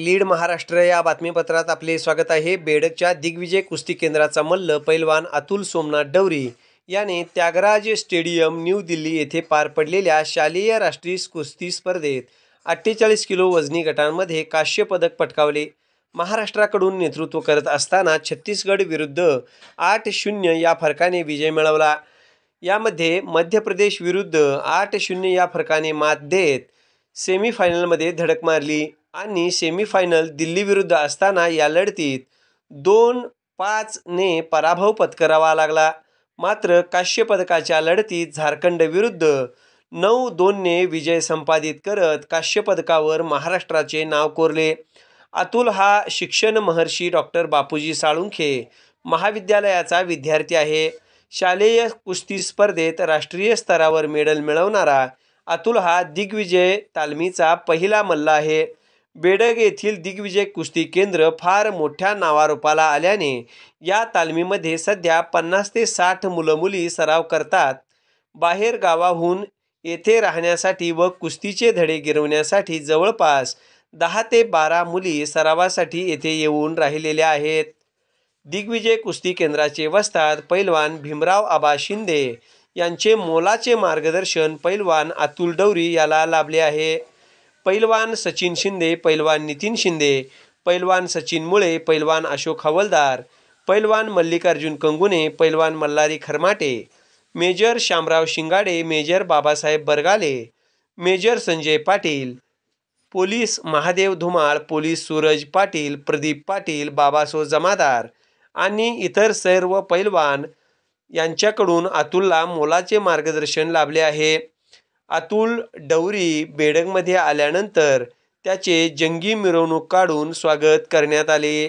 Lead Maharashtra या बातमीपत्रात आपले स्वागत आहे। बेडगच्या दिग्विजय कुस्ती केंद्राचा मल्ल पैलवान अतुल सोमनाथ डवरी याने त्यागराज स्टेडियम न्यू दिल्ली येथे पार पडलेल्या शालेय राष्ट्रीय कुस्ती स्पर्धेत 48 किलो वजनी गटांमध्ये कांस्य पदक पटकावले। महाराष्ट्राकडून नेतृत्व करत असताना छत्तीसगड विरुद्ध 8-0 या फरकाने विजय मिळवला। यामध्ये मध्य प्रदेश विरुद्ध 8-0 या फरकाने मात देत सेमीफायनलमध्ये धडक मारली आणि सेमीफायनल दिल्ली विरुद्ध असताना या लढतीत 2-5 ने पराभव पत्करावा लागला। मात्र कांस्य पदकाच्या लढतीत झारखंड विरुद्ध 9-2 ने विजय संपादित करत कांस्य पदकावर महाराष्ट्राचे नाव कोरले। अतुल हा शिक्षण महर्षी डॉक्टर बापूजी साळुंखे महाविद्यालयाचा विद्यार्थी आहे। शालेय कुस्ती स्पर्धेत राष्ट्रीय स्तरावर मेडल मिळवणारा अतुल हा दिग्विजय तालमीचा पहिला मल्ल आहे। बेडग येथील दिग्विजय कुस्ती केंद्र फार मोठ्या नावारूपाला आल्याने या तालमीमध्ये सध्या 50 ते 60 मुलं-मुली सराव करतात। बाहेर गावाहून येथे राहण्यासाठी व कुस्तीचे धडे गिरवण्यासाठी जवळपास 10 ते 12 मुली सरावासाठी येथे येऊन राहिलेल्या आहेत। दिग्विजय कुस्ती केंद्राचे वस्ताद पैलवान भीमराव आबा शिंदे यांचे मोलाचे मार्गदर्शन पैलवान अतुल डवरी याला लाभले आहे। पैलवान सचिन शिंदे, पैलवान नितीन शिंदे, पैलवान सचिन मुळे, पैलवान अशोक हवलदार, पैलवान मल्लिकार्जुन कंगुने, पैलवान Malhari Kharmate, major Shamrao Shingade, major Babasaheb Bargale, major Sanjay Patil, police Mahadev Dhumal, police Suraj Patil, Pradeep Patil, Babaso Jamadar आणि इतर सर्व पैलवान यांच्याकडून अतुलला मोलाचे मार्गदर्शन लाभले आहे। अतुल डवरी बेडगमध्ये आल्यानंतर त्याचे जंगी मिरवणूक काढून स्वागत करण्यात आले।